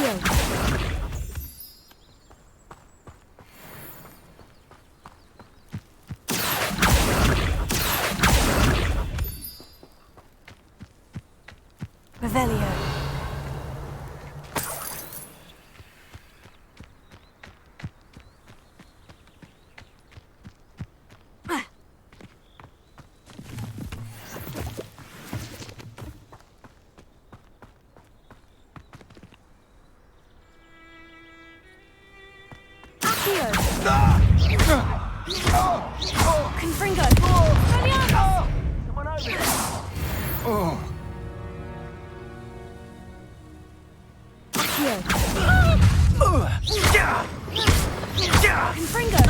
Accio. Revelio. Confringo! Brilliant! Someone over there! Accio! Yeah! Confringo!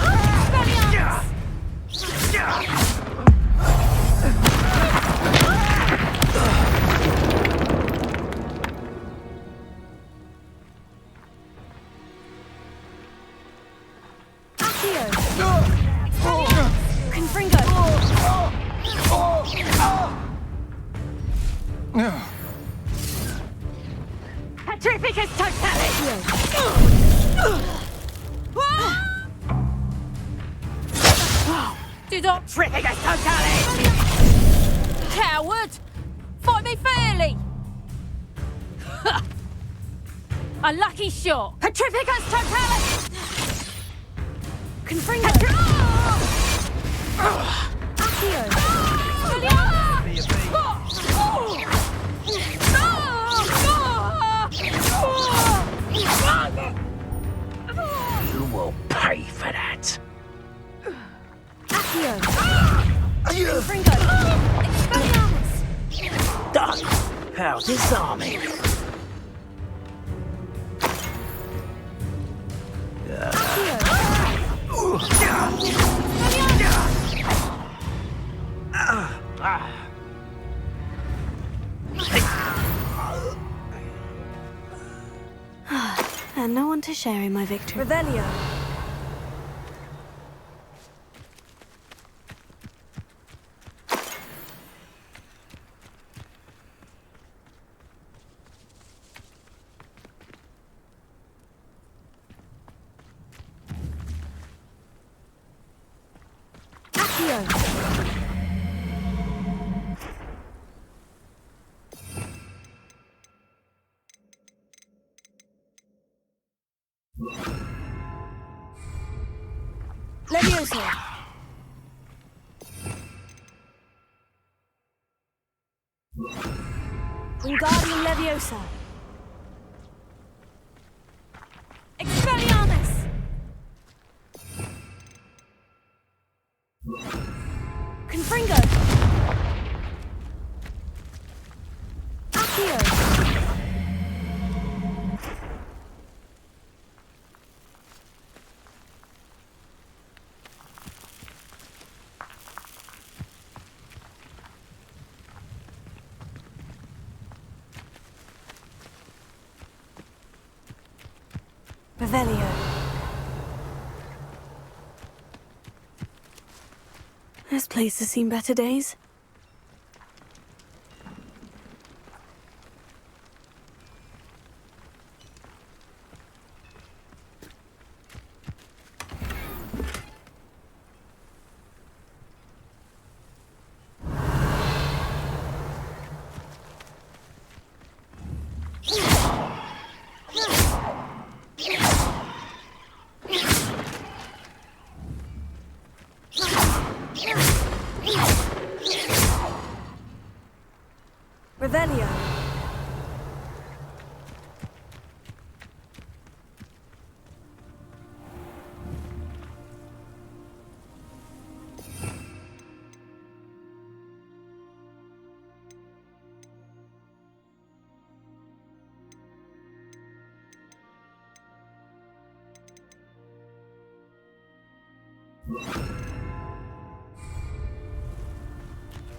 Brilliant! Confringo! Petrificus totalis! Do not Petrificus totalis! coward! Fight me fairly! A lucky shot! Petrificus totalis! Confringo! Accio! You will pay for that. Accio! Confringo! Expelliarmus! Done. How disarming. And no one to share in my victory. Revelio. Accio. Leviosa. Wingardium Leviosa. Expelliarmus. Confringo. Accio. Revelio. This place has seen better days. Revelio.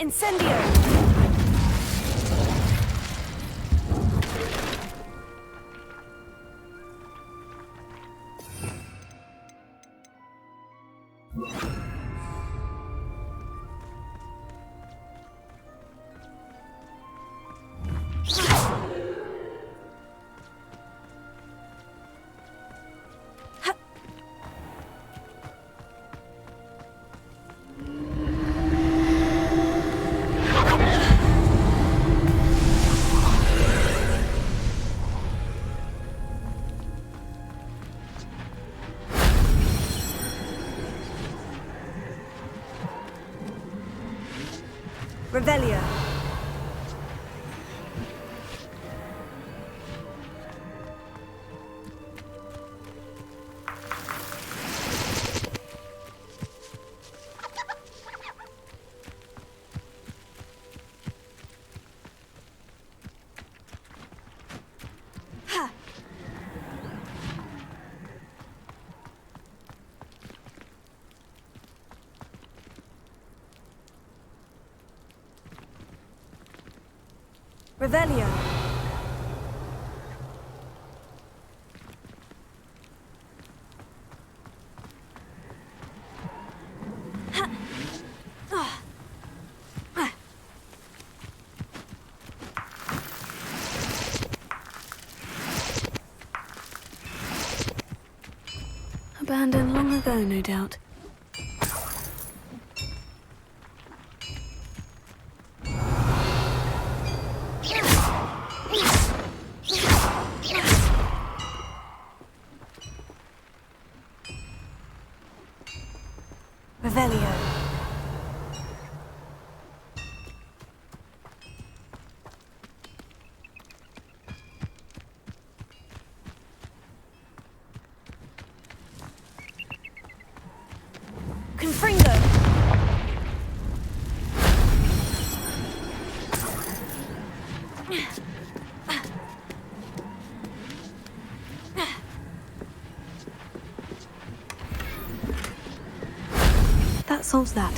Incendio. Revelio. Revelio. Abandoned long ago, no doubt. Revelio. Confringo. That solves that.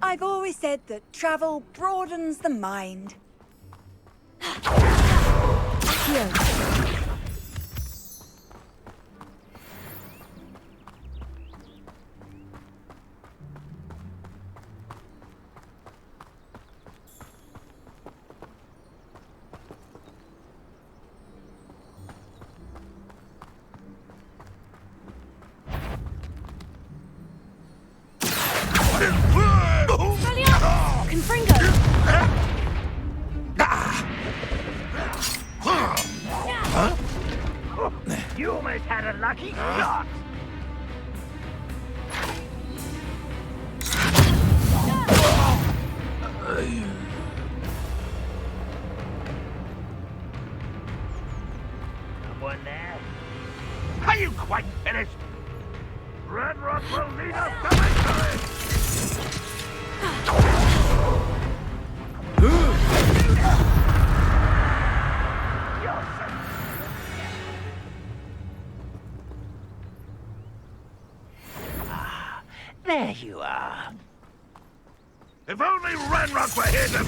I've always said that travel broadens the mind. Here. Confringo. You almost had a lucky shot. Someone there? Are you quite finished? Red Rock will lead us to victory! There you are. If only Ranrock were here to...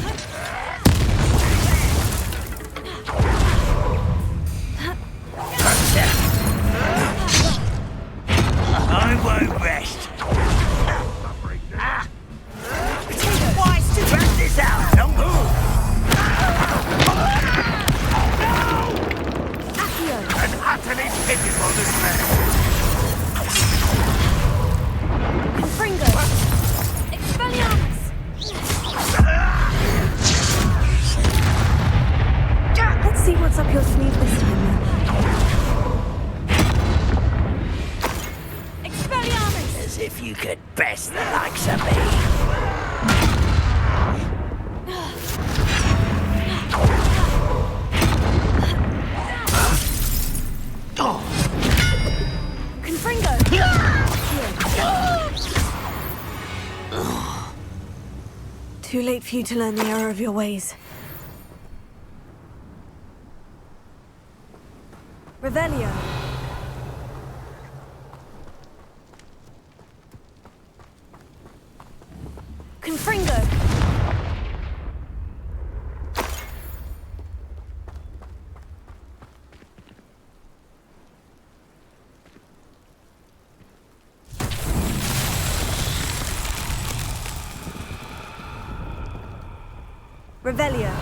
I won't rest. Why, stretch this out, What's up your sleeve this time, then? Expelliarmus! As if you could best the likes of me. Confringo! Too late for you to learn the error of your ways. Revelio. Confringo. Revelio.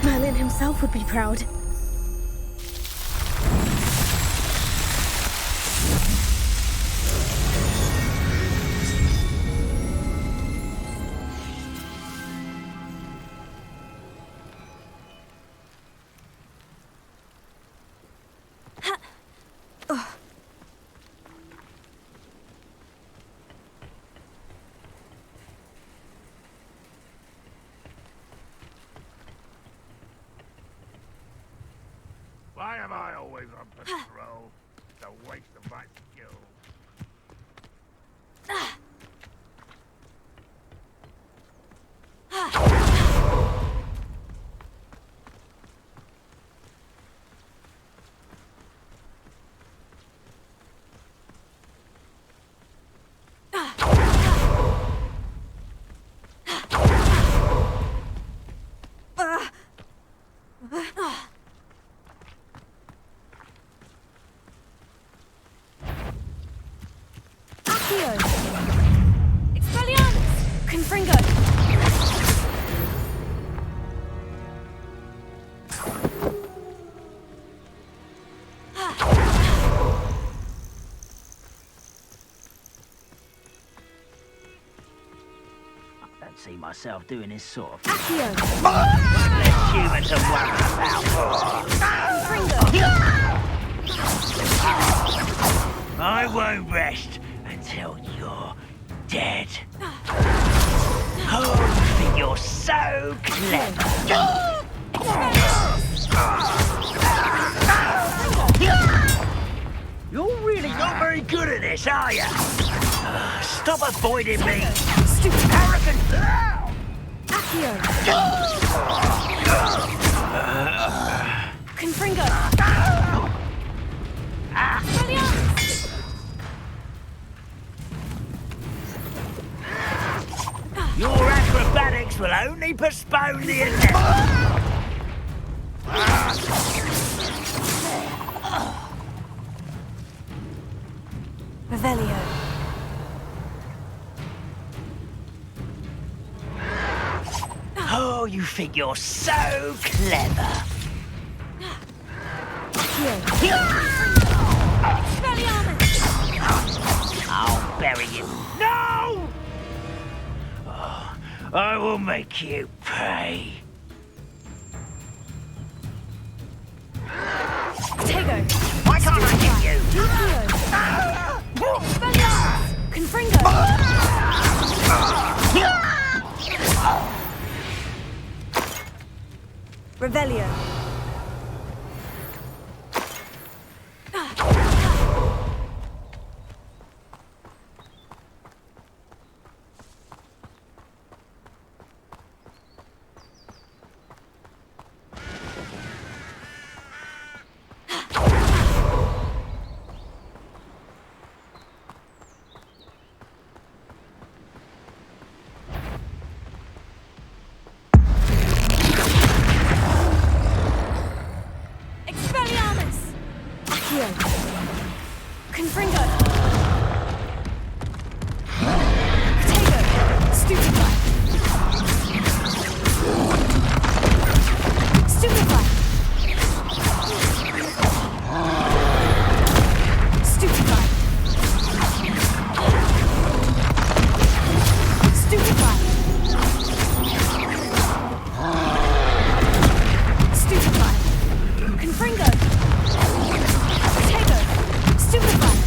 Merlin himself would be proud. Why am I always on patrol? It's a waste of my skills. Expelliarmus! Confringo! I don't see myself doing this sort of Accio! less human to worry about. Confringo! I won't rest until you're dead. Oh, you think you're so clever. You're really not very good at this, are you? Stop avoiding me! Stupid Arrogant! Accio. Confringo. Expelliarmus. Your acrobatics will only postpone the inevitable. Revelio. Oh, you think you're so clever. Expelliarmus. I'll bury you. No! Oh, I will make you pay. Tego. Why can't I hit you? Accio. Expelliarmus. Confringo. Revelio. Expelliarmus. Accio. Confringo. Tego. Stupefy. Stupefy. Stupefy. Stupefy. Stupefy. Confringo. Tego. Stupefy. Stupefy.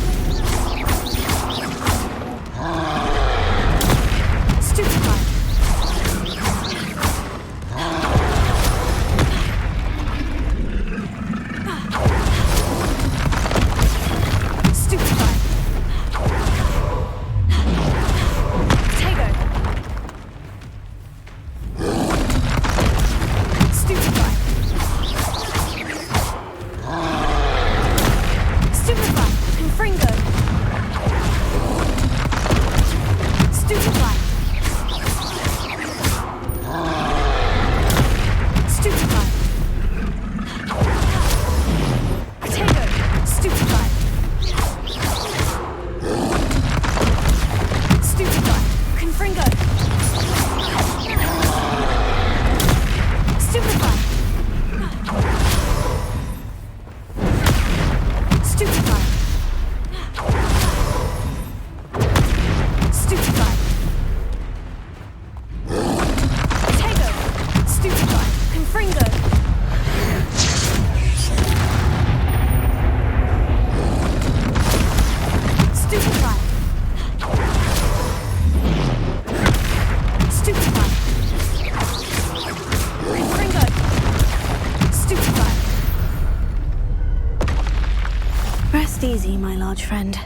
Stupefy. Tego. Stupefy. Stupefy. Confringo. Stupefy. Stupefy. Tego. Stupefy. Stupefy. Confringo. Stupefy. Stupefy. Stupefy. Tego. Stupefy. Confringo. Stupefy. Stupefy. Confringo. Stupefy. Rest easy, my large friend.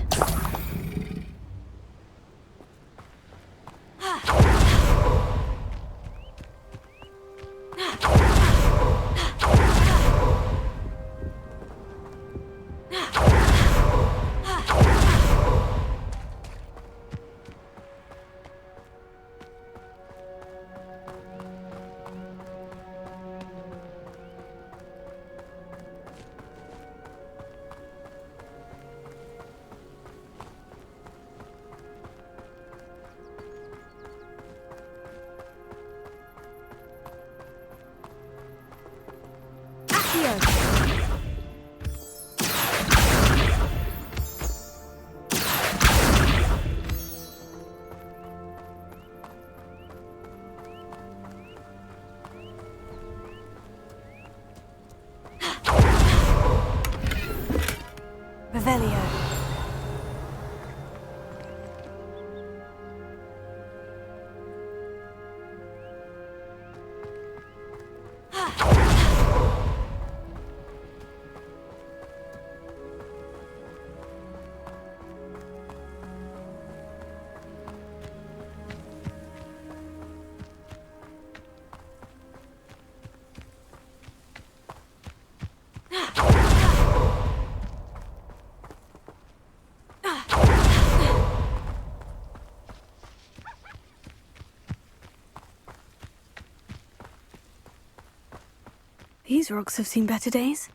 These rocks have seen better days.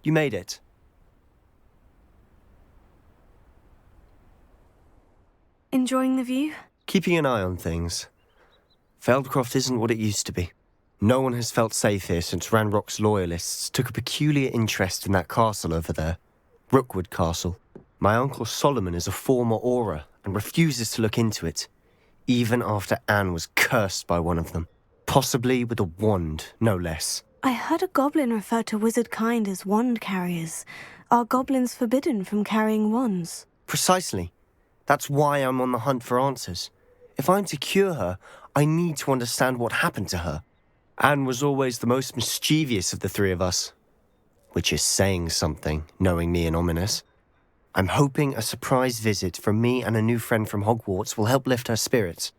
You made it. Enjoying the view? Keeping an eye on things. Feldcroft isn't what it used to be. No one has felt safe here since Ranrock's loyalists took a peculiar interest in that castle over there. Rookwood Castle. My uncle Solomon is a former Auror and refuses to look into it, even after Anne was cursed by one of them. Possibly with a wand, no less. I heard a goblin refer to wizard kind as wand carriers. Are goblins forbidden from carrying wands? Precisely. That's why I'm on the hunt for answers. If I'm to cure her, I need to understand what happened to her. Anne was always the most mischievous of the three of us. Which is saying something, knowing me and Ominous. I'm hoping a surprise visit from me and a new friend from Hogwarts will help lift her spirits.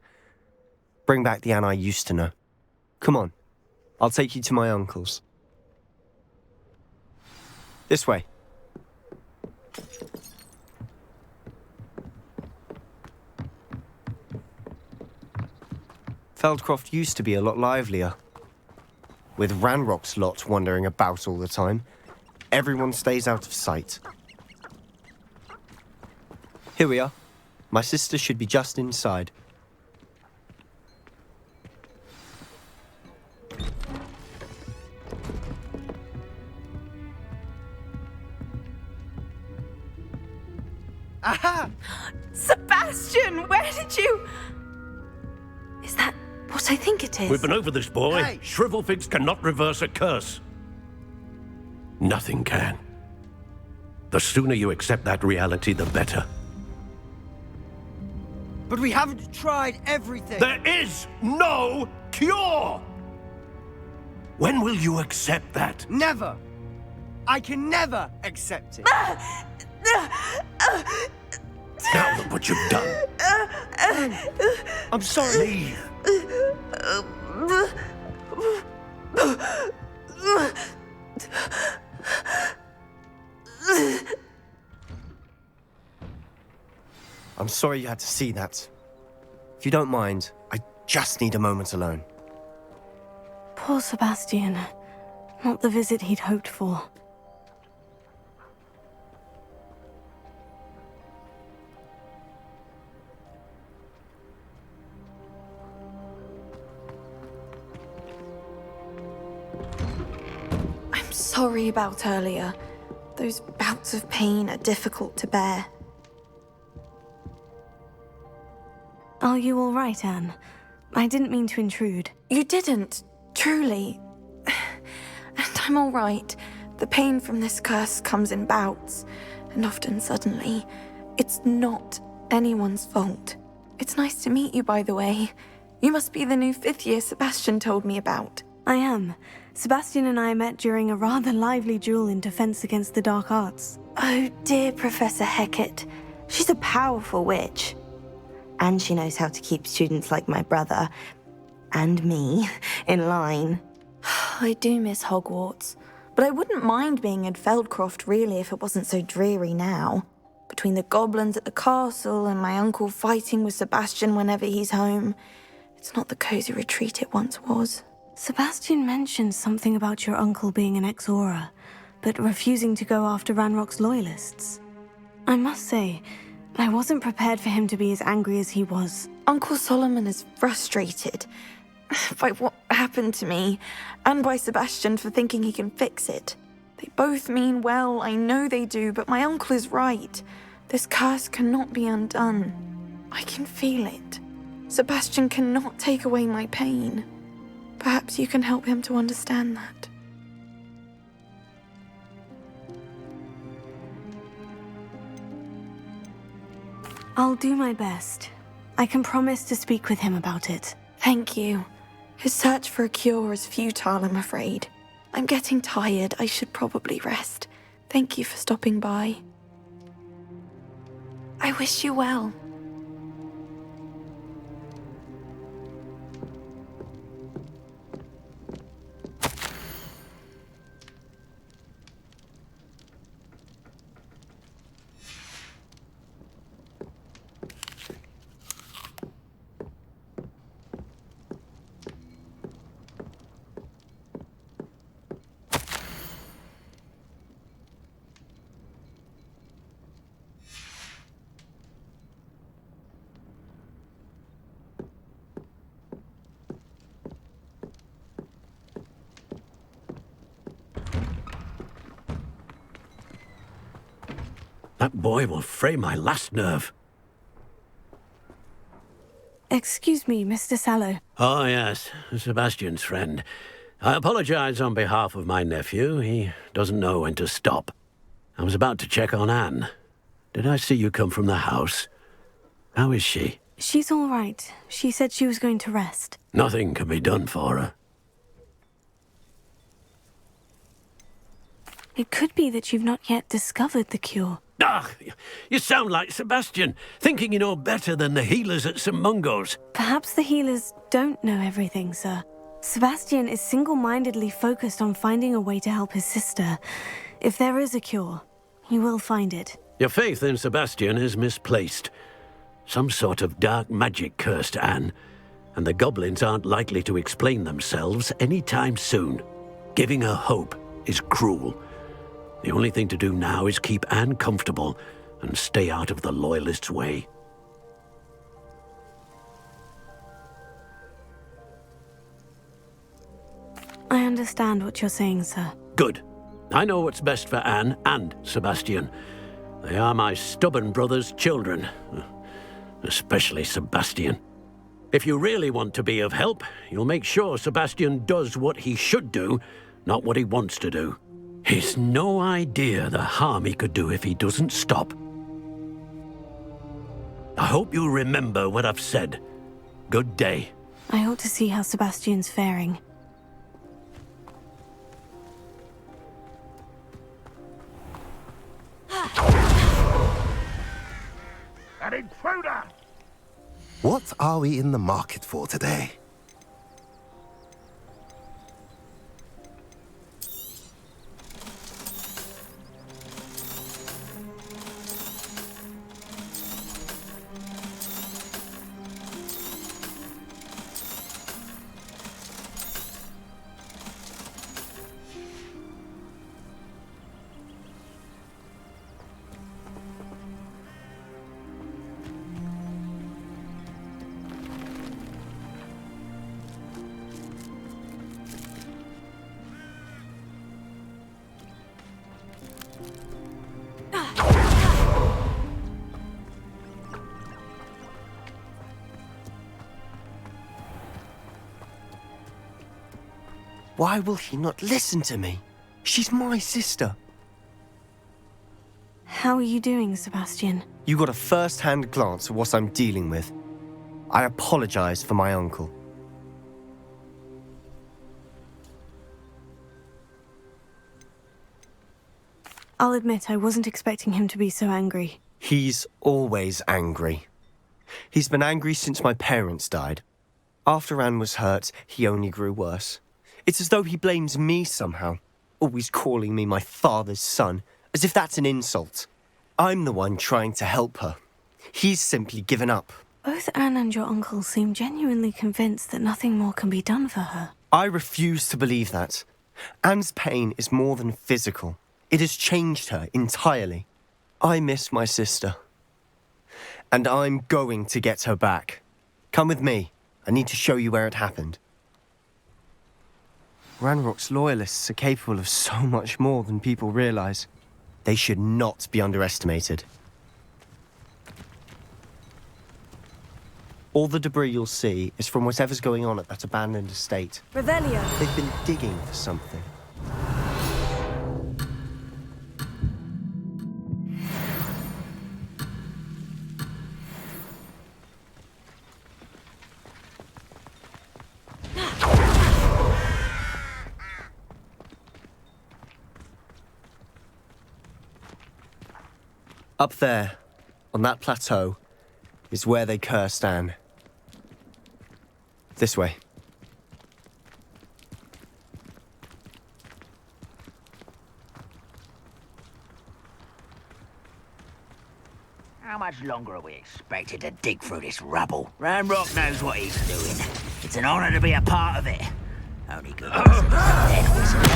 Bring back the Anne I used to know. Come on. I'll take you to my uncle's. This way. Feldcroft used to be a lot livelier. With Ranrock's lot wandering about all the time, everyone stays out of sight. Here we are. My sister should be just inside. Aha! Sebastian, where did you... Is that what I think it is? We've been over this, boy. Hey. Shrivelfigs cannot reverse a curse. Nothing can. The sooner you accept that reality, the better. But we haven't tried everything. There is no cure! When will you accept that? Never. I can never accept it. Now look what you've done. I'm sorry. Leave. I'm sorry you had to see that. If you don't mind, I just need a moment alone. Poor Sebastian. Not the visit he'd hoped for. I'm sorry about earlier. Those bouts of pain are difficult to bear. Are you all right, Anne? I didn't mean to intrude. You didn't, truly. And I'm all right. The pain from this curse comes in bouts, and often suddenly. It's not anyone's fault. It's nice to meet you, by the way. You must be the new 5th year Sebastian told me about. I am. Sebastian and I met during a rather lively duel in defense against the dark arts. Oh, dear Professor Hecat. She's a powerful witch. And she knows how to keep students like my brother, and me, in line. I do miss Hogwarts, but I wouldn't mind being in Feldcroft, really, if it wasn't so dreary now. Between the goblins at the castle and my uncle fighting with Sebastian whenever he's home, it's not the cozy retreat it once was. Sebastian mentioned something about your uncle being an ex-Auror, but refusing to go after Ranrock's loyalists. I must say, I wasn't prepared for him to be as angry as he was. Uncle Solomon is frustrated by what happened to me, and by Sebastian for thinking he can fix it. They both mean well, I know they do, but my uncle is right. This curse cannot be undone. I can feel it. Sebastian cannot take away my pain. Perhaps you can help him to understand that. I'll do my best. I can promise to speak with him about it. Thank you. His search for a cure is futile, I'm afraid. I'm getting tired. I should probably rest. Thank you for stopping by. I wish you well. That boy will fray my last nerve. Excuse me, Mr. Sallow. Oh, yes, Sebastian's friend. I apologize on behalf of my nephew. He doesn't know when to stop. I was about to check on Anne. Did I see you come from the house? How is she? She's all right. She said she was going to rest. Nothing can be done for her. It could be that you've not yet discovered the cure. Ah, you sound like Sebastian, thinking you know better than the healers at St. Mungo's. Perhaps the healers don't know everything, sir. Sebastian is single-mindedly focused on finding a way to help his sister. If there is a cure, he will find it. Your faith in Sebastian is misplaced. Some sort of dark magic cursed Anne, and the goblins aren't likely to explain themselves anytime soon. Giving her hope is cruel. The only thing to do now is keep Anne comfortable and stay out of the Loyalists' way. I understand what you're saying, sir. Good. I know what's best for Anne and Sebastian. They are my stubborn brother's children. Especially Sebastian. If you really want to be of help, you'll make sure Sebastian does what he should do, not what he wants to do. He's no idea the harm he could do if he doesn't stop. I hope you'll remember what I've said. Good day. I ought to see how Sebastian's faring. An intruder! What are we in the market for today? Why will he not listen to me? She's my sister. How are you doing, Sebastian? You got a first-hand glance at what I'm dealing with. I apologize for my uncle. I'll admit I wasn't expecting him to be so angry. He's always angry. He's been angry since my parents died. After Anne was hurt, he only grew worse. It's as though he blames me somehow, always calling me my father's son, as if that's an insult. I'm the one trying to help her. He's simply given up. Both Anne and your uncle seem genuinely convinced that nothing more can be done for her. I refuse to believe that. Anne's pain is more than physical. It has changed her entirely. I miss my sister. And I'm going to get her back. Come with me. I need to show you where it happened. Ranrock's loyalists are capable of so much more than people realize. They should not be underestimated. All the debris you'll see is from whatever's going on at that abandoned estate. Revelio. They've been digging for something. Up there, on that plateau, is where they cursed Anne. This way. How much longer are we expected to dig through this rubble? Ranrock knows what he's doing. It's an honor to be a part of it. Only good ones are dead wizard.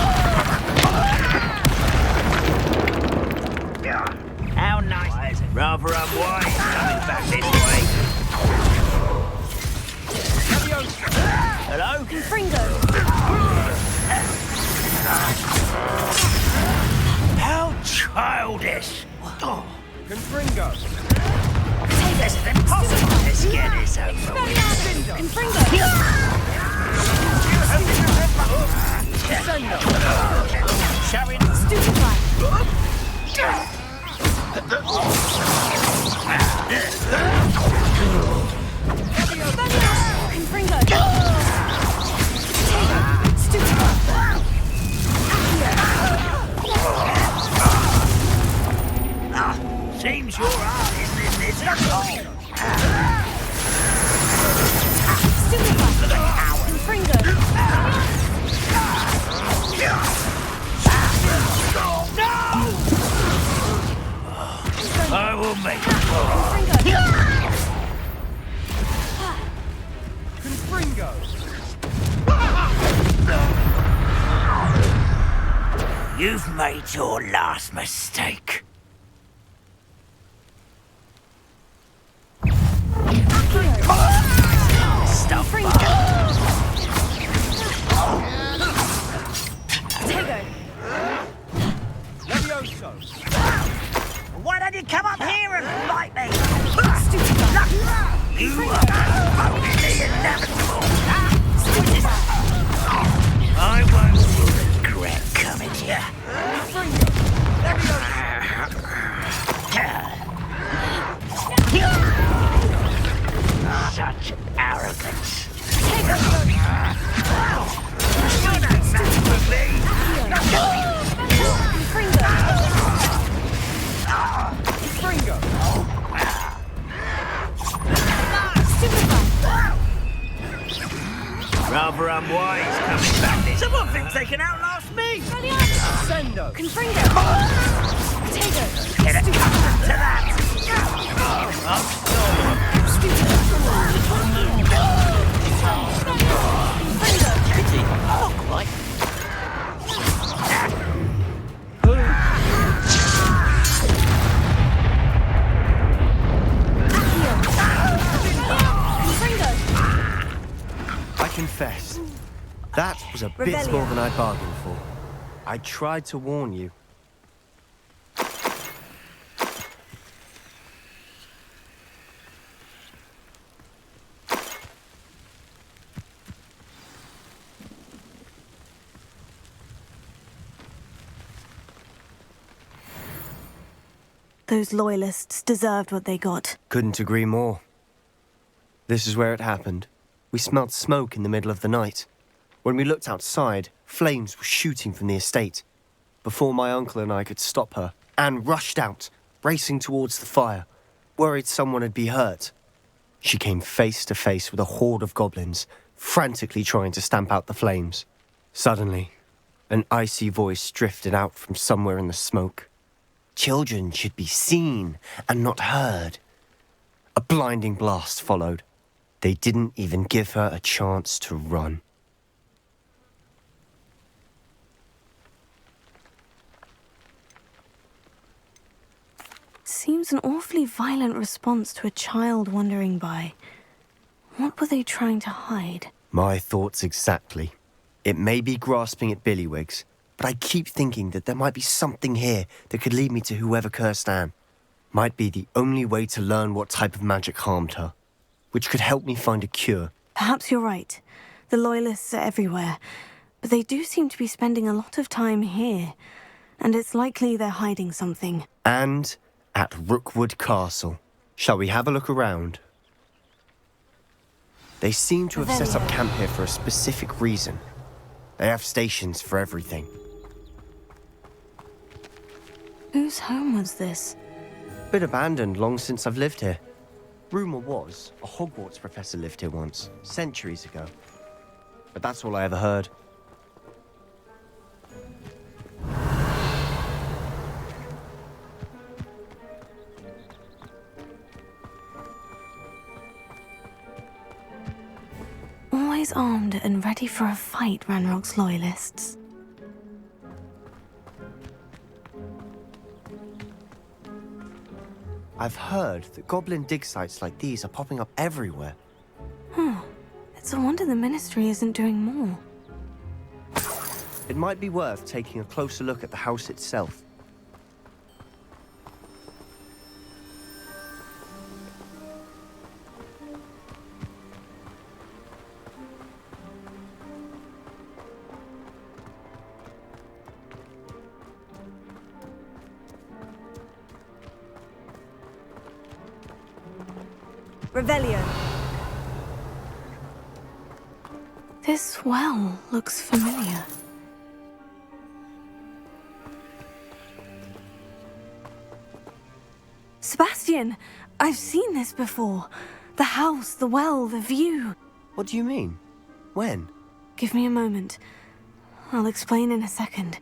How nice is it? Rather unwise coming back this way. Hello? Confringo. How childish! Confringo. This is impossible! Let's get this over with. Confringo. Showing Stupefy. Confringo. Stupefy. seems your art isn't in this at all. Stupefy. Confringo. I will make it. Confringo. You've made your last mistake. Stop. Tego. Levioso. Why don't you come up here and fight me? You are only inevitable. I won't regret coming here. Such arrogance. You don't mess with me. Confringo. Rather unwise coming back. Someone thinks they can outlast me. Sendo. Confringo. Tego. Get accustomed to that. I confess, that was a bit more than I bargained for. I tried to warn you. Those loyalists deserved what they got. Couldn't agree more. This is where it happened. We smelled smoke in the middle of the night. When we looked outside, flames were shooting from the estate. Before my uncle and I could stop her, Anne rushed out, racing towards the fire, worried someone had been hurt. She came face to face with a horde of goblins, frantically trying to stamp out the flames. Suddenly, an icy voice drifted out from somewhere in the smoke. Children should be seen and not heard. A blinding blast followed. They didn't even give her a chance to run. Seems an awfully violent response to a child wandering by. What were they trying to hide? My thoughts exactly. It may be grasping at Billywigs, but I keep thinking that there might be something here that could lead me to whoever cursed Anne. Might be the only way to learn what type of magic harmed her. which could help me find a cure. Perhaps you're right. The Loyalists are everywhere, but they do seem to be spending a lot of time here, and it's likely they're hiding something. And at Rookwood Castle. Shall we have a look around? They seem to have set up camp here for a specific reason. They have stations for everything. Whose home was this? Been abandoned long since I've lived here. Rumour was a Hogwarts professor lived here once, centuries ago. But that's all I ever heard. Always armed and ready for a fight, Ranrock's Loyalists. I've heard that goblin dig sites like these are popping up everywhere. It's a wonder the Ministry isn't doing more. It might be worth taking a closer look at the house itself. Revelio. This well looks familiar. Sebastian! I've seen this before. The house, the well, the view. What do you mean? When? Give me a moment. I'll explain in a second.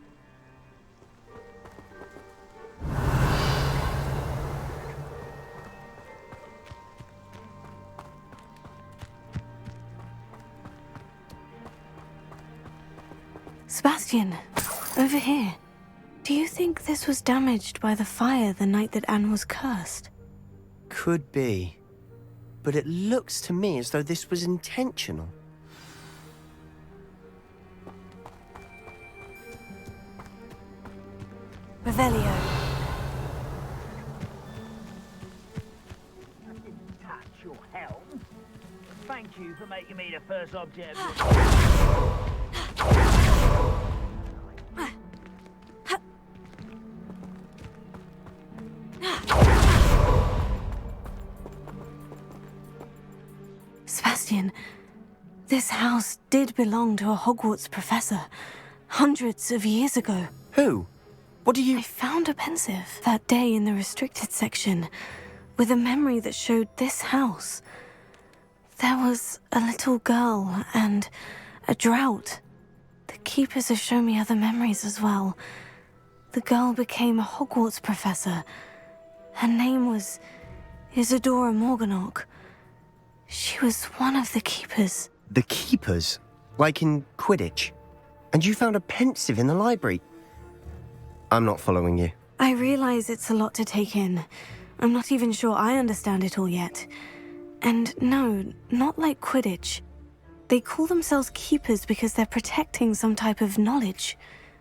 Sebastian, over here. Do you think this was damaged by the fire the night that Anne was cursed? Could be. But it looks to me as though this was intentional. Revelio. Touch your helm. Thank you for making me the first object of your... Sebastian, this house did belong to a Hogwarts professor, hundreds of years ago. Who? What do you... I found a pensive that day in the restricted section, with a memory that showed this house. There was a little girl and a drought. The keepers have shown me other memories as well. The girl became a Hogwarts professor. Her name was Isadora Morganach. She was one of the keepers. The keepers? Like in Quidditch? And you found a pensive in the library? I'm not following you. I realize it's a lot to take in. I'm not even sure I understand it all yet. And no, not like Quidditch. They call themselves keepers because they're protecting some type of knowledge.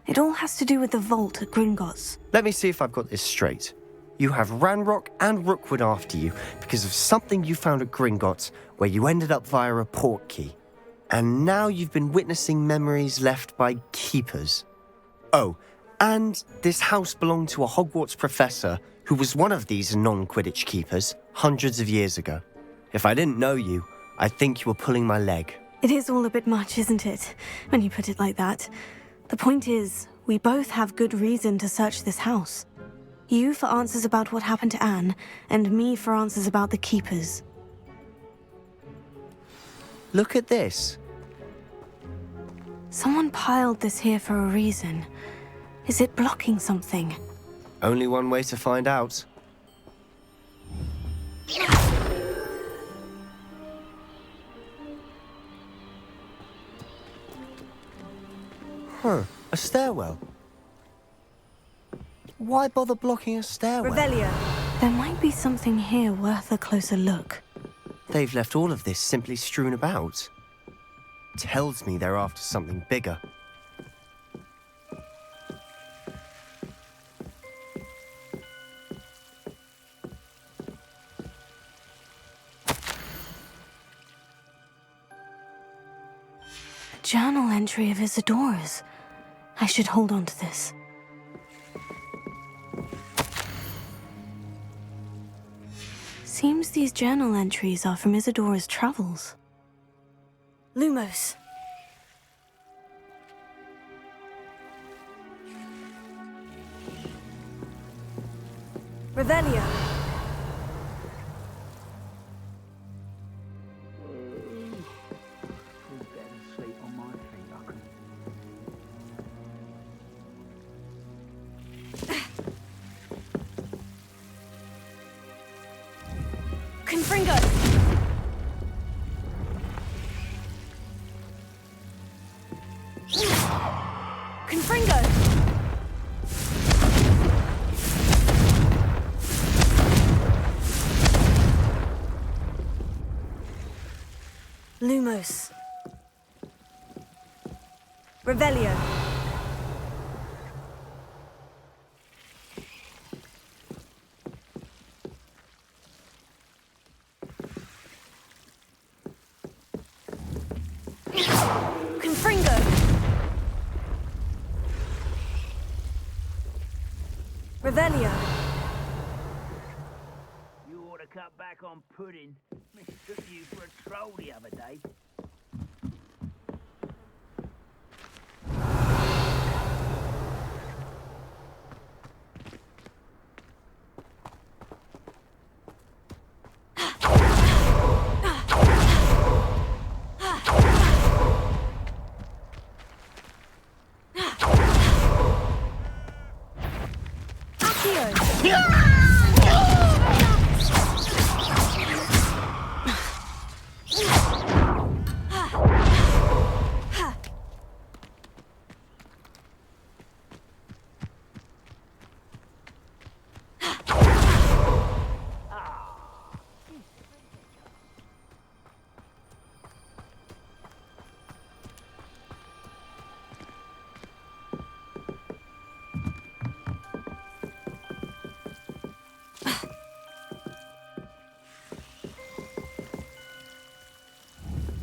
It all has to do with the vault at Gringotts. Let me see if I've got this straight. You have Ranrock and Rookwood after you because of something you found at Gringotts where you ended up via a portkey. And now you've been witnessing memories left by keepers. Oh, and this house belonged to a Hogwarts professor who was one of these non-Quidditch keepers hundreds of years ago. If I didn't know you, I'd think you were pulling my leg. It is all a bit much, isn't it, when you put it like that? The point is, we both have good reason to search this house. You for answers about what happened to Anne, and me for answers about the keepers. Look at this. Someone piled this here for a reason. Is it blocking something? Only one way to find out. Huh, a stairwell. Why bother blocking a stairwell? Revelio. There might be something here worth a closer look. They've left all of this simply strewn about. Tells me they're after something bigger. journal entry of Isadora's. I should hold on to this. Seems these journal entries are from Isadora's travels. Lumos. Revelio. Confringo. Confringo. Lumos. Revelio. Confringo. Revelio. You ought to cut back on pudding. Mistook you for a troll the other day.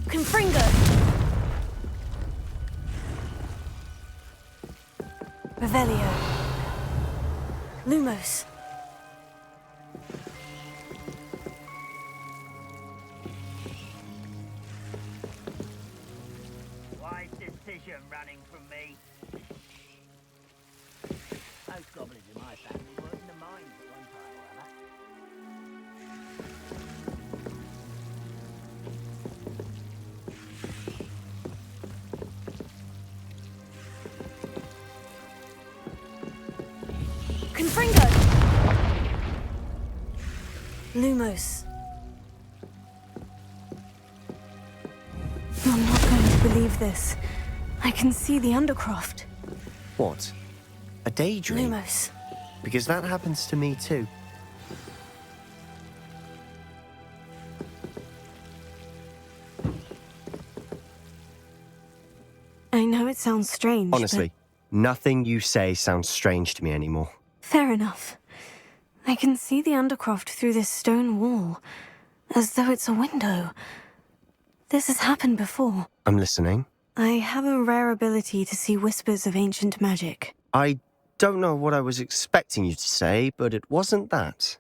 Confringo. Revelio. Lumos. Wise decision running from me. Most goblins in my family were in the mines at one time or other. Confringo. Lumos. You're not going to believe this. I can see the Undercroft. What? A daydream? Lumos. Because that happens to me too. I know it sounds strange, Honestly, nothing you say sounds strange to me anymore. but fair enough. I can see the Undercroft through this stone wall, as though it's a window. This has happened before. I'm listening. I have a rare ability to see whispers of ancient magic. I don't know what I was expecting you to say, but it wasn't that.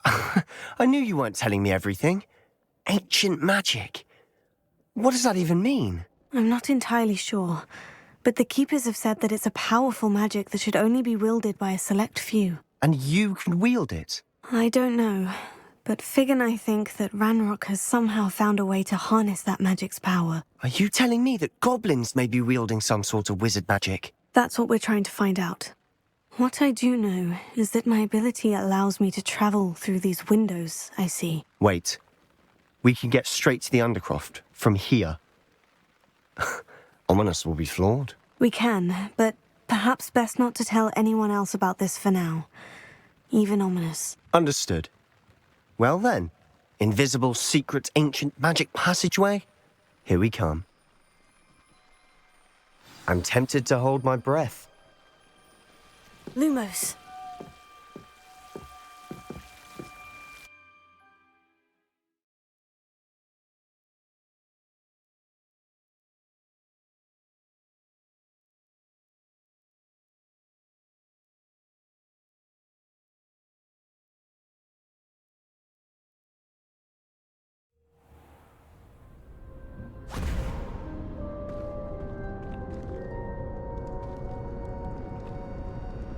I knew you weren't telling me everything. Ancient magic. What does that even mean? I'm not entirely sure, but the Keepers have said that it's a powerful magic that should only be wielded by a select few. And you can wield it? I don't know, but Fig and I think that Ranrock has somehow found a way to harness that magic's power. Are you telling me that goblins may be wielding some sort of wizard magic? That's what we're trying to find out. What I do know is that my ability allows me to travel through these windows I see. Wait. We can get straight to the Undercroft from here. Ominous will be flawed. We can, but perhaps best not to tell anyone else about this for now. Even Ominous. Understood. Well then, invisible, secret, ancient magic passageway? Here we come. I'm tempted to hold my breath. Lumos.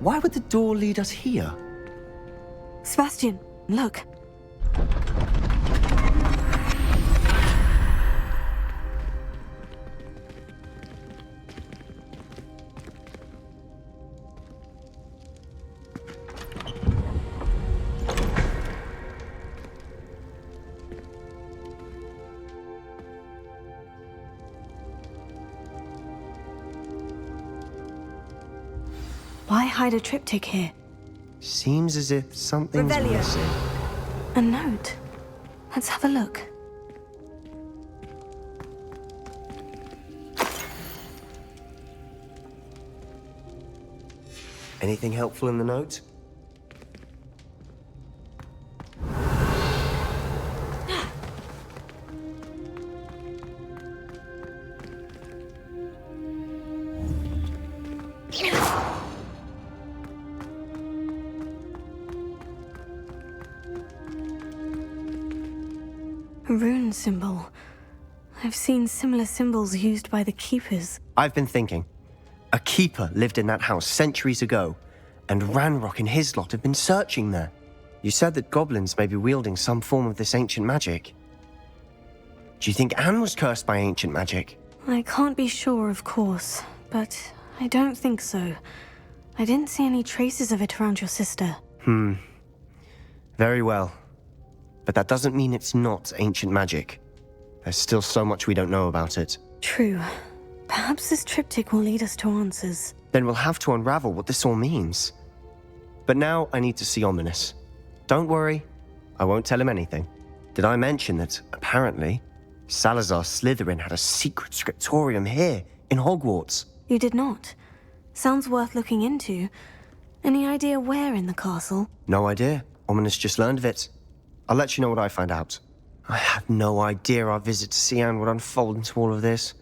Why would the door lead us here? Sebastian, look. Why hide a triptych here? Seems as if something's Revelio. missing. A note. Let's have a look. Anything helpful in the note? A rune symbol. I've seen similar symbols used by the Keepers. I've been thinking. A keeper lived in that house centuries ago, and Ranrock and his lot have been searching there. You said that goblins may be wielding some form of this ancient magic. Do you think Anne was cursed by ancient magic? I can't be sure, of course, but I don't think so. I didn't see any traces of it around your sister. Very well. But that doesn't mean it's not ancient magic. There's still so much we don't know about it. True. Perhaps this triptych will lead us to answers. Then we'll have to unravel what this all means. But now I need to see Ominous. Don't worry, I won't tell him anything. Did I mention that, apparently, Salazar Slytherin had a secret scriptorium here, in Hogwarts? You did not. Sounds worth looking into. Any idea where in the castle? No idea. Ominous just learned of it. I'll let you know what I find out. I had no idea our visit to see Anne would unfold into all of this.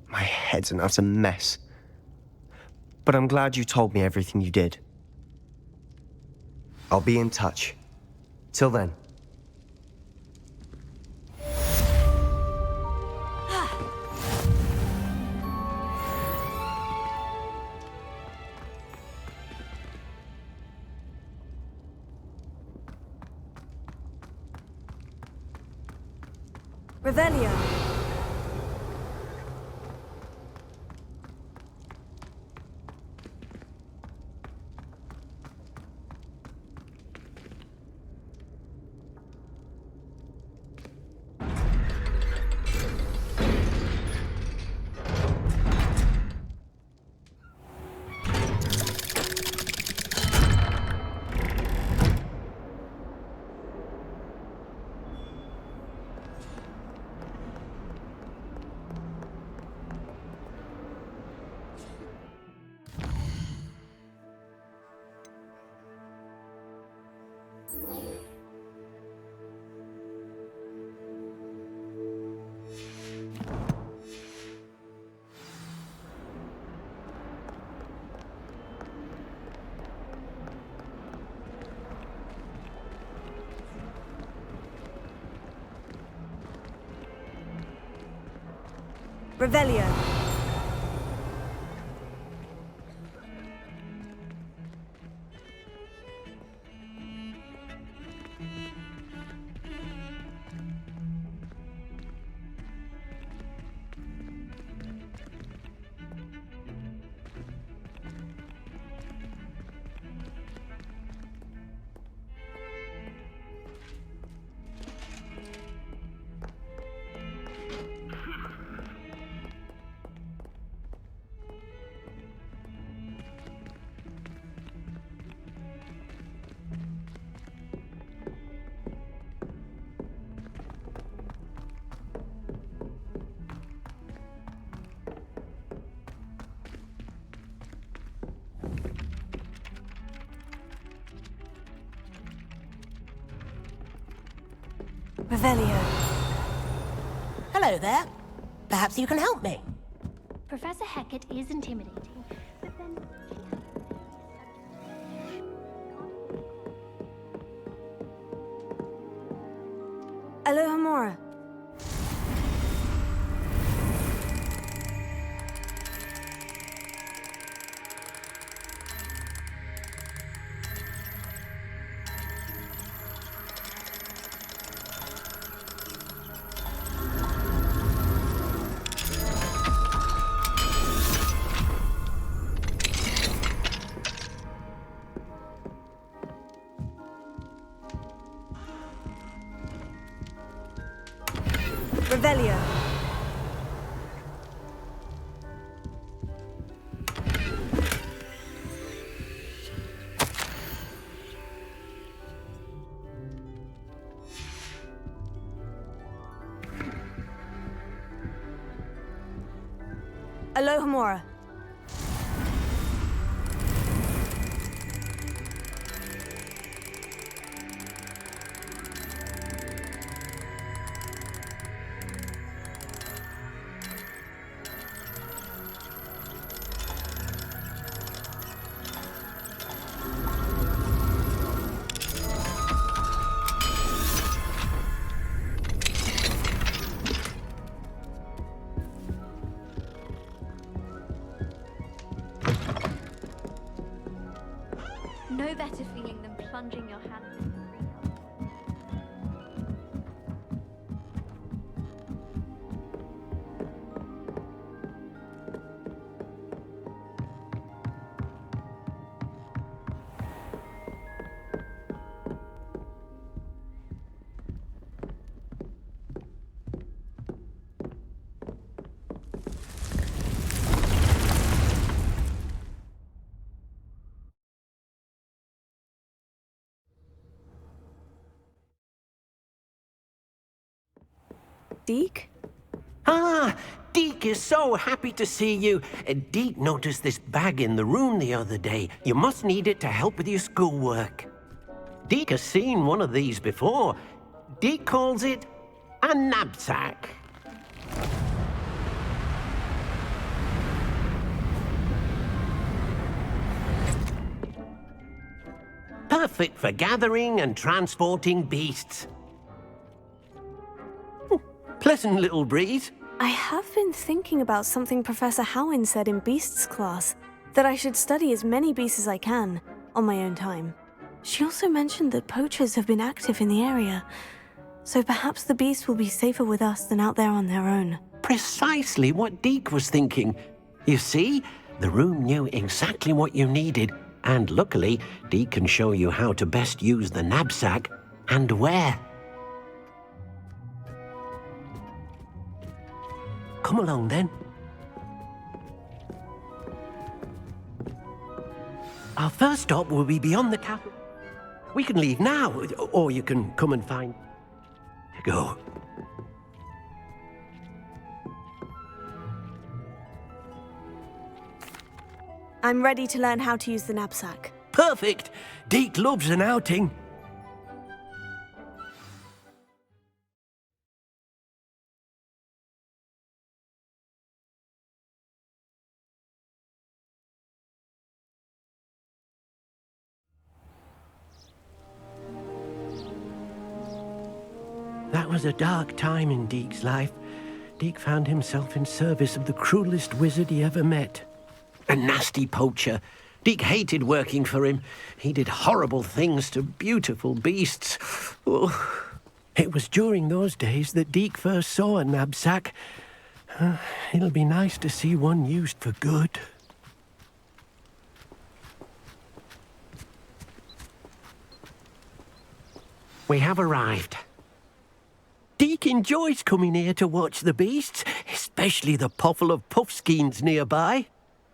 My head's an utter mess. But I'm glad you told me everything you did. I'll be in touch. Till then. Revelio. Revelio. Revelio. Hello there. Perhaps you can help me. Professor Hecat is intimidating, but then... Alohomora. Revelio. Alohomora. No better feeling than plunging your hands into green. Deke? Ah, Deke is so happy to see you. Deke noticed this bag in the room the other day. You must need it to help with your schoolwork. Deke has seen one of these before. Deke calls it a knapsack. Perfect for gathering and transporting beasts. Pleasant little breeze. I have been thinking about something Professor Howin said in Beasts class, that I should study as many beasts as I can, on my own time. She also mentioned that poachers have been active in the area, so perhaps the beasts will be safer with us than out there on their own. Precisely what Deke was thinking. You see, the room knew exactly what you needed, and luckily, Deke can show you how to best use the knapsack and where. Come along, then. Our first stop will be beyond the castle. We can leave now, or you can come and find... Go. I'm ready to learn how to use the knapsack. Perfect! Deke loves an outing. That was a dark time in Deke's life. Deke found himself in service of the cruelest wizard he ever met. A nasty poacher. Deke hated working for him. He did horrible things to beautiful beasts. Oh. It was during those days that Deke first saw a knapsack. It'll be nice to see one used for good. We have arrived. Deke enjoys coming here to watch the beasts, especially the poffle of puffskeins nearby.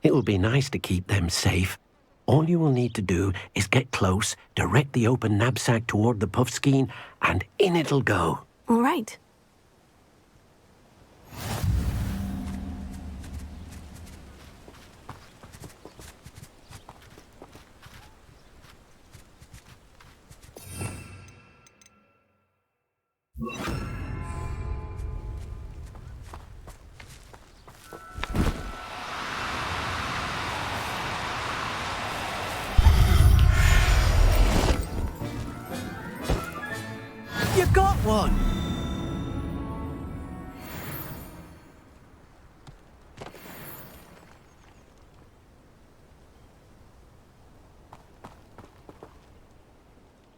It will be nice to keep them safe. All you will need to do is get close, direct the open knapsack toward the puffskein, and in it'll go. All right. You got one!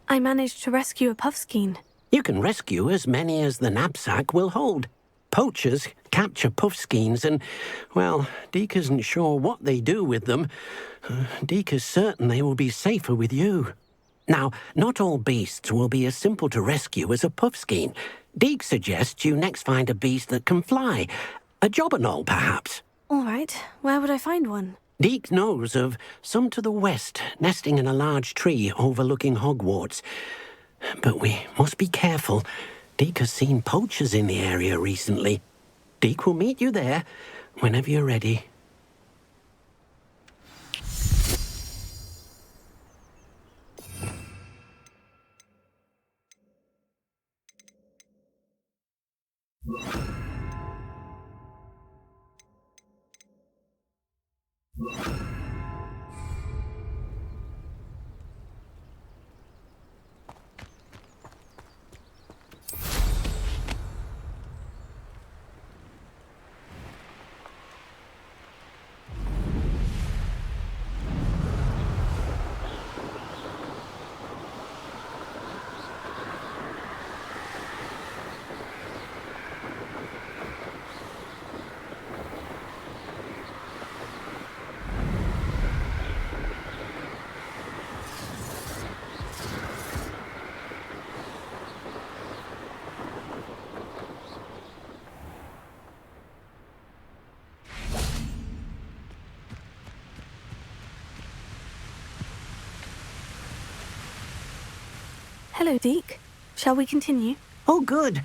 I managed to rescue a puffskein. You can rescue as many as the knapsack will hold. Poachers capture puffskeins and, well, Deke isn't sure what they do with them. Deke is certain they will be safer with you. Now, not all beasts will be as simple to rescue as a puffskein. Deke suggests you next find a beast that can fly. A jobberknoll, perhaps. All right, where would I find one? Deke knows of some to the west, nesting in a large tree overlooking Hogwarts. But we must be careful. Deke has seen poachers in the area recently. Deke will meet you there whenever you're ready. Hello, Deke. Shall we continue? Oh, good.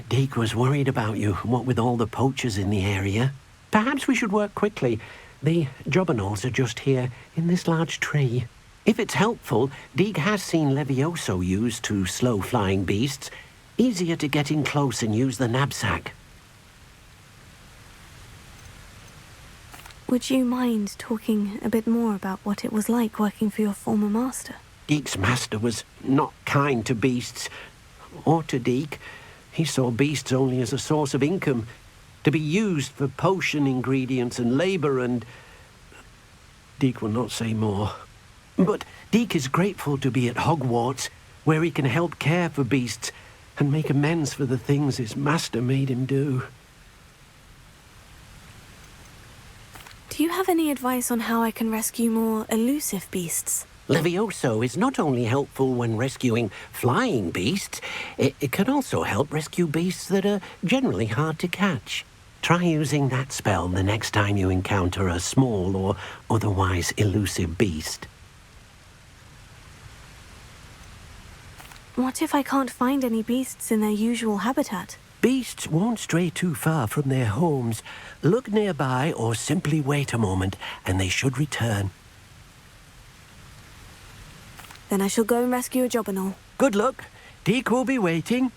Deke was worried about you, what with all the poachers in the area. Perhaps we should work quickly. The jobberknolls are just here, in this large tree. If it's helpful, Deke has seen Levioso used to slow flying beasts. Easier to get in close and use the knapsack. Would you mind talking a bit more about what it was like working for your former master? Deke's master was not kind to beasts, or to Deke. He saw beasts only as a source of income, to be used for potion ingredients and labour and... Deke will not say more. But Deke is grateful to be at Hogwarts, where he can help care for beasts and make amends for the things his master made him do. Do you have any advice on how I can rescue more elusive beasts? Levioso is not only helpful when rescuing flying beasts, it can also help rescue beasts that are generally hard to catch. Try using that spell the next time you encounter a small or otherwise elusive beast. What if I can't find any beasts in their usual habitat? Beasts won't stray too far from their homes. Look nearby or simply wait a moment, and they should return. Then I shall go and rescue a jobberknoll. Good luck. Deke will be waiting.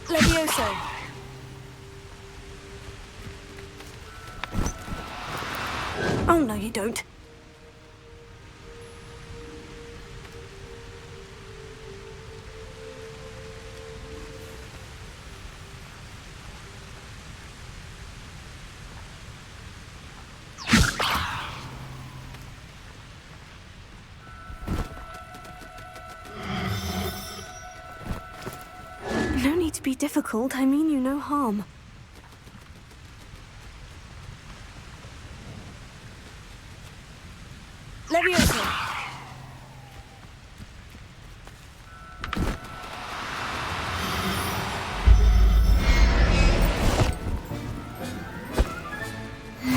Levioso! Oh, no, you don't. No need to be difficult. I mean you no harm. Levioso!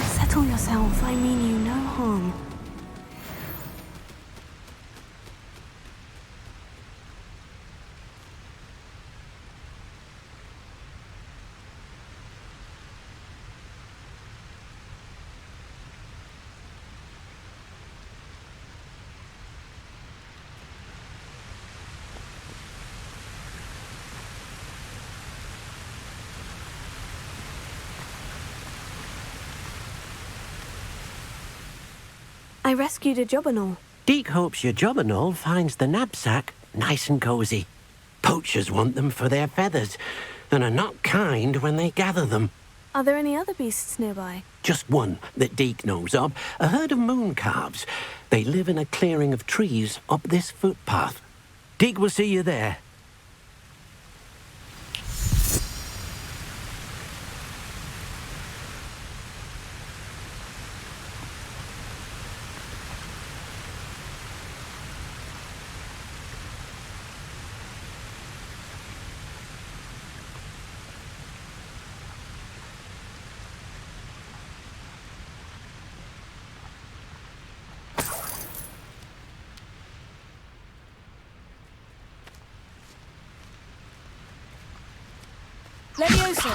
Settle yourself. I mean you no harm. harm. I rescued a jobberknoll. Deke hopes your jobberknoll finds the knapsack nice and cozy. Poachers want them for their feathers, and are not kind when they gather them. Are there any other beasts nearby? Just one that Deke knows of, a herd of moon calves. They live in a clearing of trees up this footpath. Deke will see you there. Levioso!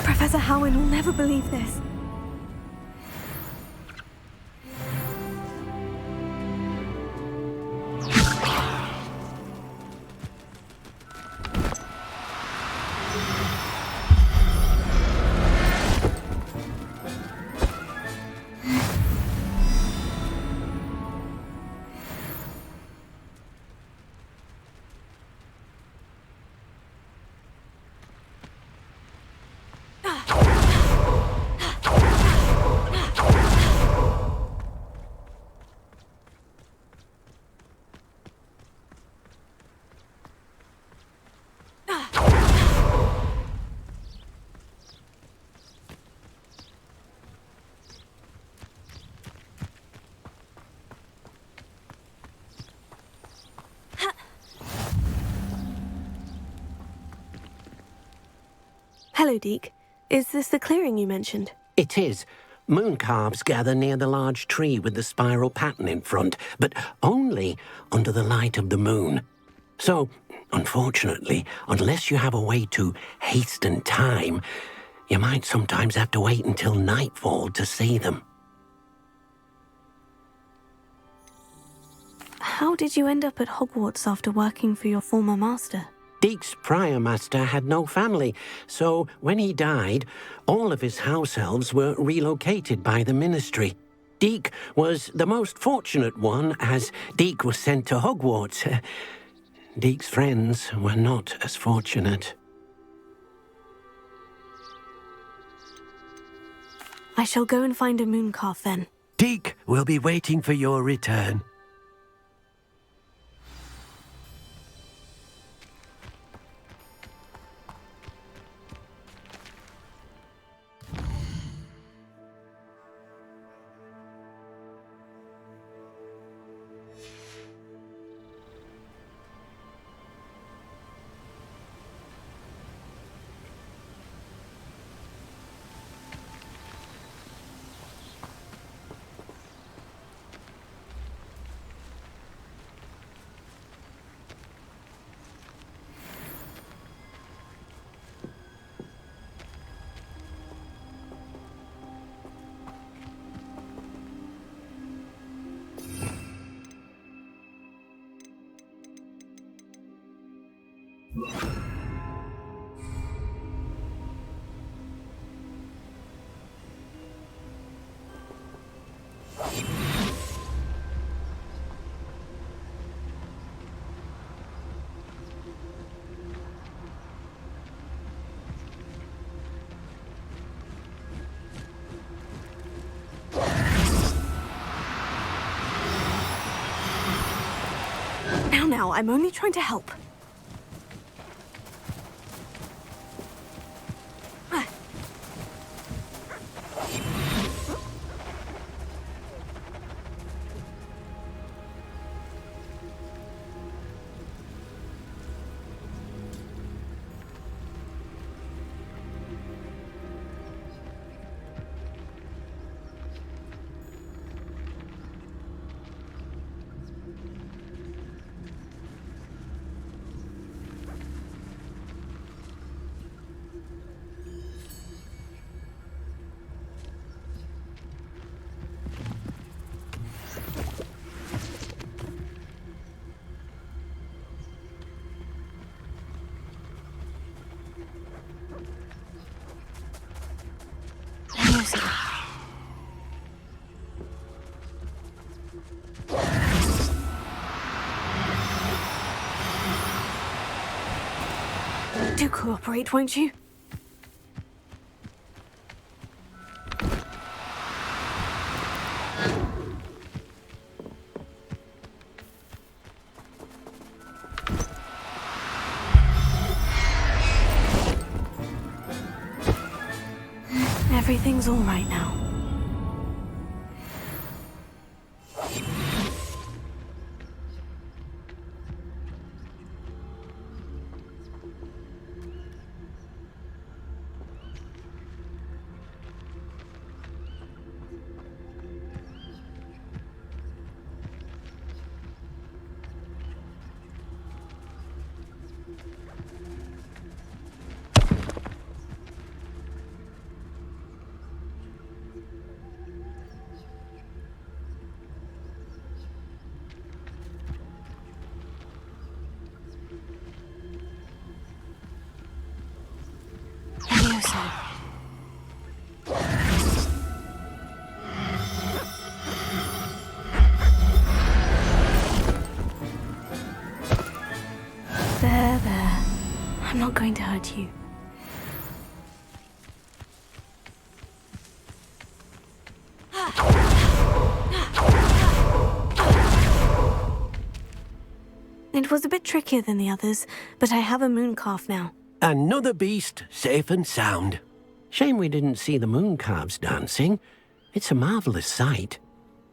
Professor Howin will never believe this. Hello, Deke. Is this the clearing you mentioned? It is. Moon calves gather near the large tree with the spiral pattern in front, but only under the light of the moon. So, unfortunately, unless you have a way to hasten time, you might sometimes have to wait until nightfall to see them. How did you end up at Hogwarts after working for your former master? Deke's prior master had no family, so when he died, all of his house elves were relocated by the ministry. Deke was the most fortunate one, as Deke was sent to Hogwarts. Deke's friends were not as fortunate. I shall go and find a mooncalf then. Deke will be waiting for your return. Now, I'm only trying to help. Do cooperate, won't you? Everything's all right now. There. I'm not going to hurt you. It was a bit trickier than the others, but I have a moon calf now. Another beast, safe and sound. Shame we didn't see the moon calves dancing. It's a marvelous sight.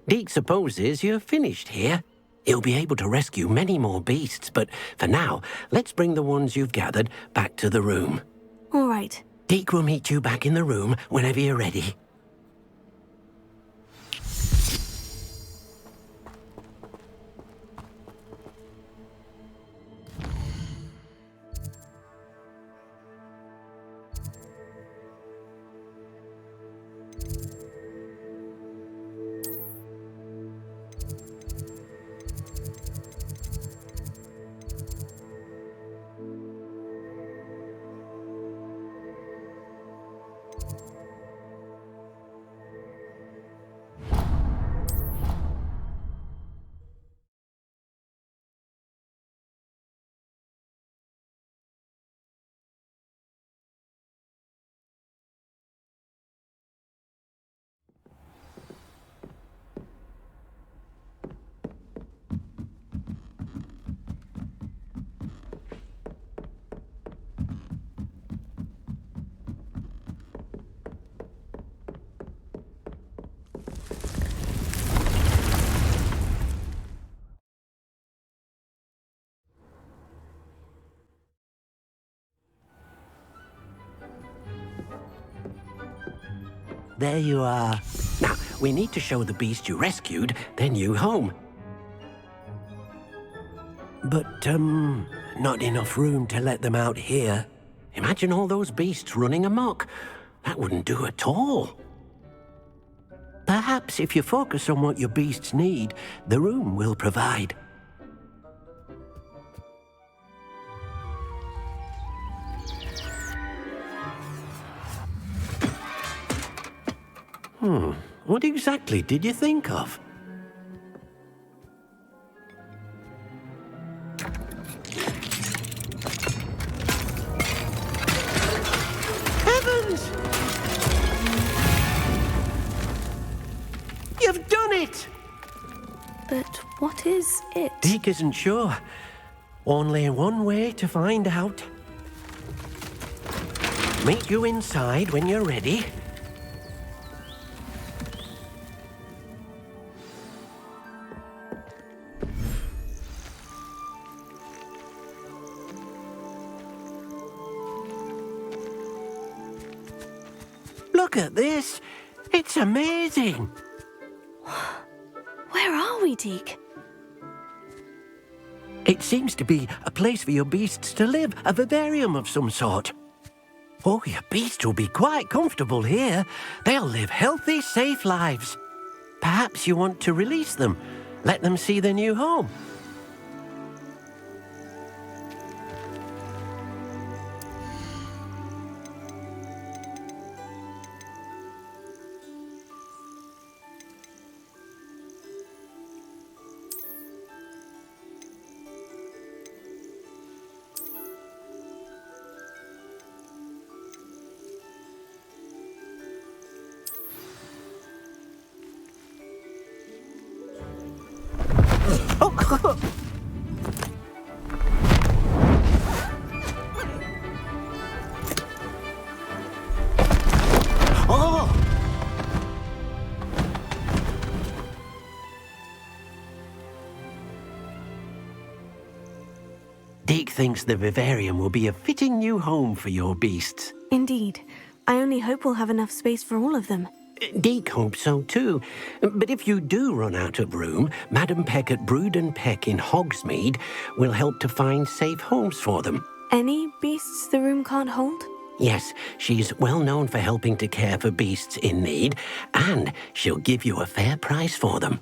Deke supposes you're finished here. He'll be able to rescue many more beasts, but for now, let's bring the ones you've gathered back to the room. All right. Deke will meet you back in the room whenever you're ready. There you are. Now, we need to show the beast you rescued their new home. But, not enough room to let them out here. Imagine all those beasts running amok. That wouldn't do at all. Perhaps if you focus on what your beasts need, the room will provide. What exactly did you think of? Heavens! You've done it! But what is it? Deke isn't sure. Only one way to find out. Meet you inside when you're ready. Look at this. It's amazing. Where are we, Deke? It seems to be a place for your beasts to live, a vivarium of some sort. Oh, your beasts will be quite comfortable here. They'll live healthy, safe lives. Perhaps you want to release them, let them see their new home. Deke thinks the vivarium will be a fitting new home for your beasts. Indeed. I only hope we'll have enough space for all of them. Deke hopes so too. But if you do run out of room, Madam Peck at Brood and Peck in Hogsmeade will help to find safe homes for them. Any beasts the room can't hold? Yes, she's well known for helping to care for beasts in need, and she'll give you a fair price for them.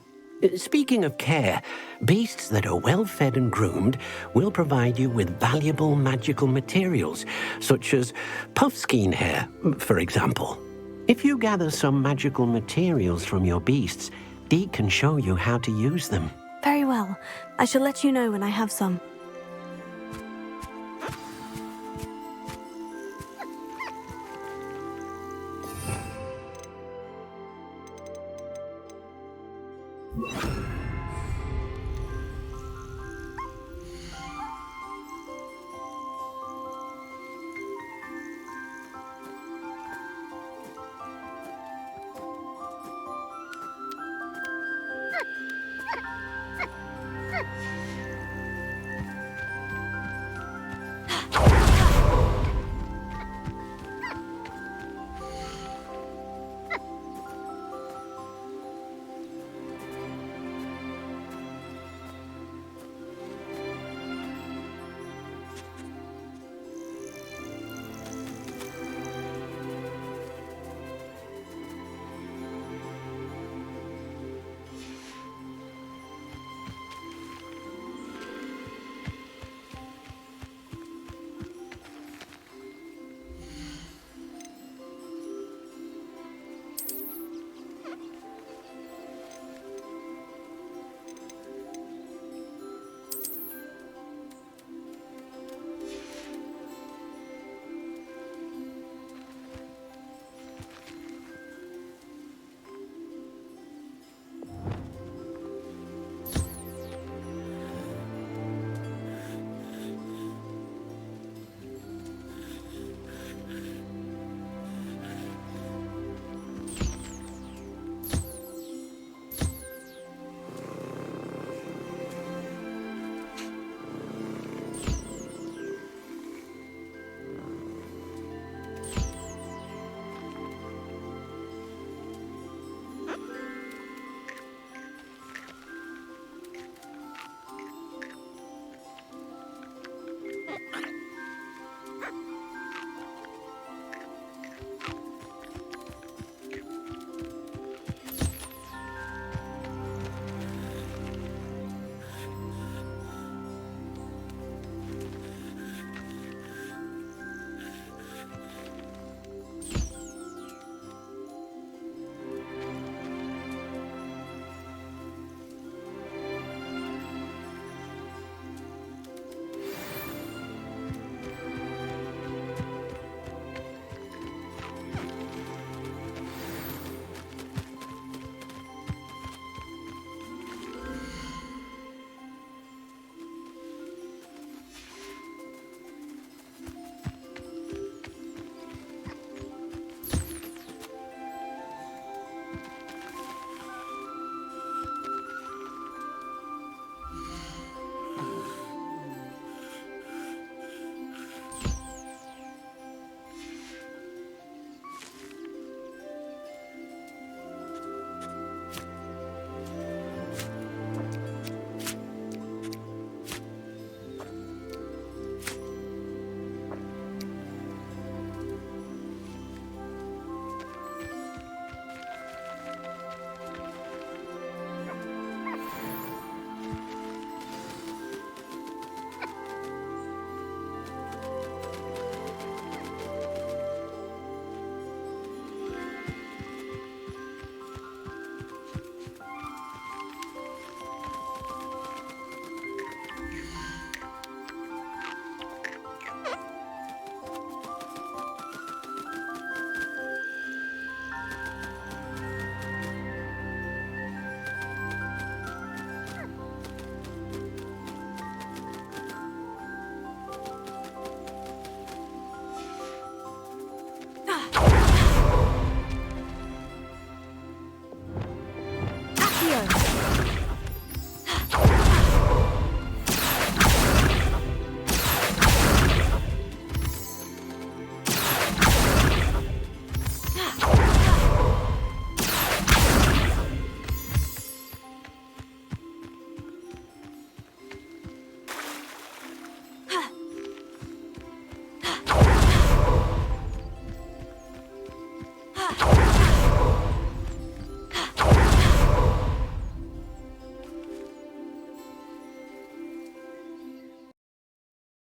Speaking of care, beasts that are well fed and groomed will provide you with valuable magical materials, such as puffskein hair, for example. If you gather some magical materials from your beasts, Deke can show you how to use them. Very well. I shall let you know when I have some.